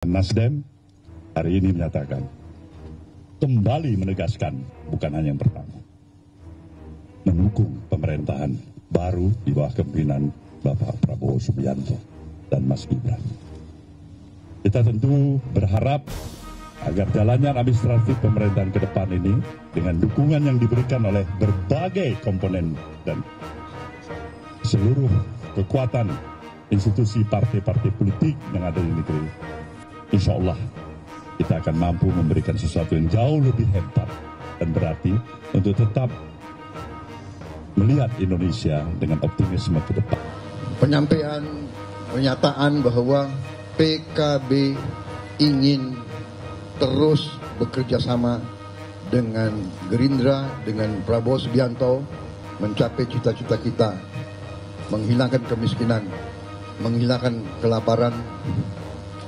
Nasdem hari ini menyatakan, kembali menegaskan, bukan hanya yang pertama, mendukung pemerintahan baru di bawah kepemimpinan Bapak Prabowo Subianto dan Mas Gibran. Kita tentu berharap agar jalannya administratif pemerintahan ke depan ini dengan dukungan yang diberikan oleh berbagai komponen dan seluruh kekuatan institusi partai-partai politik yang ada di negeri, insya Allah kita akan mampu memberikan sesuatu yang jauh lebih hebat dan berarti untuk tetap melihat Indonesia dengan optimisme ke depan. Penyampaian pernyataan bahwa PKB ingin terus bekerja sama dengan Gerindra, dengan Prabowo Subianto mencapai cita-cita kita, menghilangkan kemiskinan, menghilangkan kelaparan,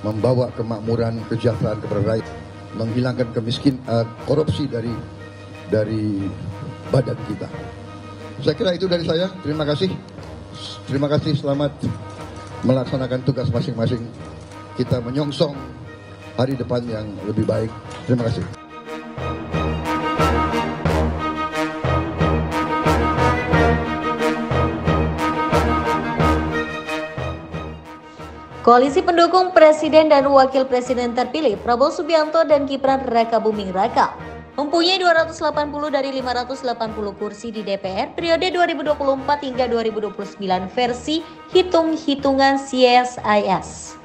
membawa kemakmuran, kesejahteraan kepada rakyat, menghilangkan korupsi dari badan kita. Saya kira itu dari saya. Terima kasih. Terima kasih. Selamat melaksanakan tugas masing-masing. Kita menyongsong hari depan yang lebih baik. Terima kasih. Koalisi pendukung Presiden dan Wakil Presiden terpilih Prabowo Subianto dan Gibran Rakabuming Raka mempunyai 280 dari 580 kursi di DPR periode 2024 hingga 2029 versi hitung-hitungan CSIS.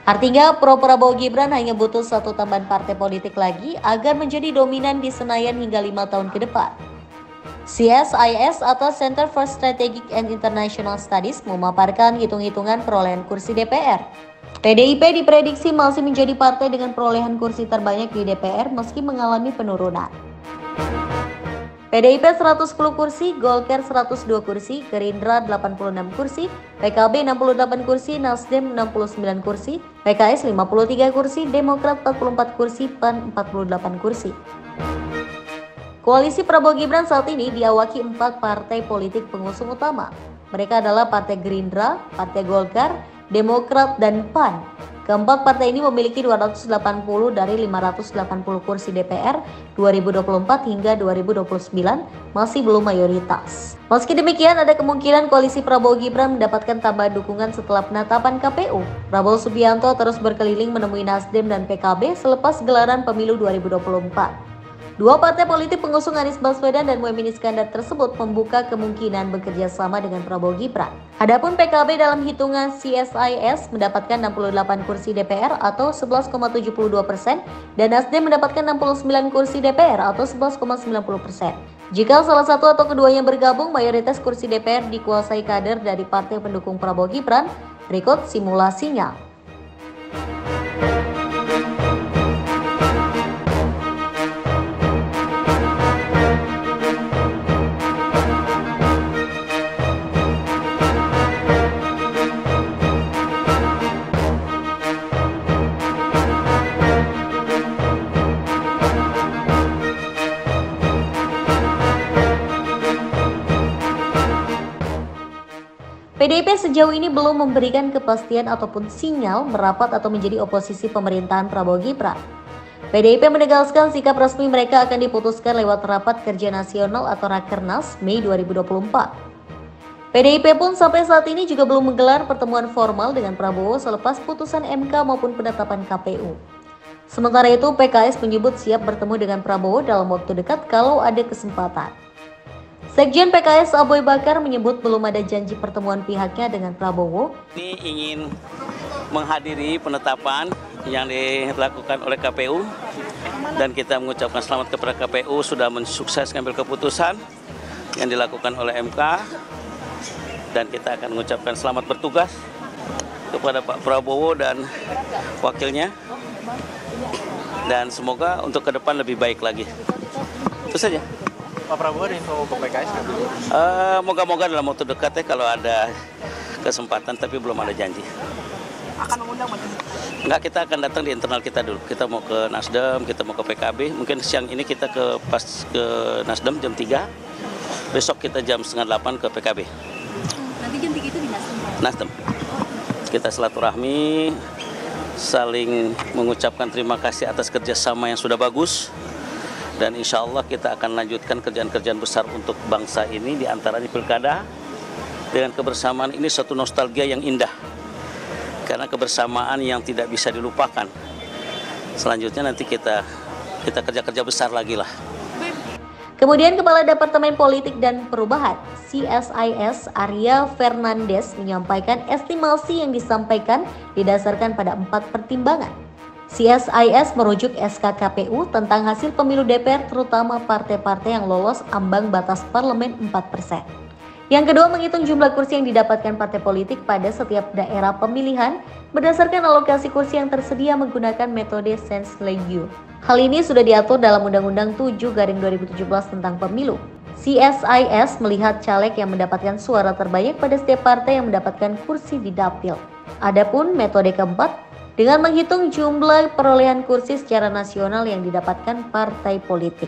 Artinya Pro Prabowo Gibran hanya butuh satu tambahan partai politik lagi agar menjadi dominan di Senayan hingga 5 tahun ke depan. CSIS atau Center for Strategic and International Studies memaparkan hitung-hitungan perolehan kursi DPR. PDIP diprediksi masih menjadi partai dengan perolehan kursi terbanyak di DPR meski mengalami penurunan. PDIP 110 kursi, Golkar 102 kursi, Gerindra 86 kursi, PKB 68 kursi, Nasdem 69 kursi, PKS 53 kursi, Demokrat 44 kursi, PAN 48 kursi. Koalisi Prabowo Gibran saat ini diawaki 4 partai politik pengusung utama. Mereka adalah Partai Gerindra, Partai Golkar, Demokrat, dan PAN. Keempat partai ini memiliki 280 dari 580 kursi DPR 2024 hingga 2029 masih belum mayoritas. Meski demikian, ada kemungkinan koalisi Prabowo Gibran mendapatkan tambahan dukungan setelah penetapan KPU. Prabowo Subianto terus berkeliling menemui Nasdem dan PKB selepas gelaran pemilu 2024. Dua partai politik pengusung Anies Baswedan dan Muhaimin Iskandar tersebut membuka kemungkinan bekerja sama dengan Prabowo Gibran. Adapun PKB dalam hitungan CSIS mendapatkan 68 kursi DPR atau 11,72% dan Nasdem mendapatkan 69 kursi DPR atau 11,90%. Jika salah satu atau keduanya bergabung, mayoritas kursi DPR dikuasai kader dari partai pendukung Prabowo Gibran. Berikut simulasinya. PDIP sejauh ini belum memberikan kepastian ataupun sinyal merapat atau menjadi oposisi pemerintahan Prabowo Gibran. PDIP menegaskan sikap resmi mereka akan diputuskan lewat Rapat Kerja Nasional atau Rakernas Mei 2024. PDIP pun sampai saat ini juga belum menggelar pertemuan formal dengan Prabowo selepas putusan MK maupun penetapan KPU. Sementara itu, PKS menyebut siap bertemu dengan Prabowo dalam waktu dekat kalau ada kesempatan. Sekjen PKS Aboy Bakar menyebut belum ada janji pertemuan pihaknya dengan Prabowo. Ini ingin menghadiri penetapan yang dilakukan oleh KPU dan kita mengucapkan selamat kepada KPU sudah sukses mengambil keputusan yang dilakukan oleh MK dan kita akan mengucapkan selamat bertugas kepada Pak Prabowo dan wakilnya dan semoga untuk ke depan lebih baik lagi. Itu saja. Pak Prabowo ada info ke PKS kan? Moga-moga dalam waktu dekat ya kalau ada kesempatan, tapi belum ada janji. Akan mengundang Mas? Enggak, kita akan datang di internal kita dulu. Kita mau ke Nasdem, kita mau ke PKB. Mungkin siang ini kita ke Nasdem jam 3. Besok kita jam 7:30 ke PKB. Nanti jam 3 itu di Nasdem? Nasdem. Kita silaturahmi, saling mengucapkan terima kasih atas kerjasama yang sudah bagus. Dan insya Allah kita akan lanjutkan kerjaan-kerjaan besar untuk bangsa ini, diantaranya pilkada. Dengan kebersamaan ini satu nostalgia yang indah, karena kebersamaan yang tidak bisa dilupakan. Selanjutnya nanti kita kerja-kerja besar lagi lah. Kemudian Kepala Departemen Politik dan Perubahan CSIS Arya Fernandes menyampaikan estimasi yang disampaikan didasarkan pada 4 pertimbangan. CSIS merujuk SK KPU tentang hasil pemilu DPR terutama partai-partai yang lolos ambang batas parlemen 4%. Yang kedua, menghitung jumlah kursi yang didapatkan partai politik pada setiap daerah pemilihan berdasarkan alokasi kursi yang tersedia menggunakan metode Sense-Legio. Hal ini sudah diatur dalam Undang-Undang 7/2017 tentang pemilu. CSIS melihat caleg yang mendapatkan suara terbanyak pada setiap partai yang mendapatkan kursi di dapil. Adapun metode keempat, dengan menghitung jumlah perolehan kursi secara nasional yang didapatkan partai politik.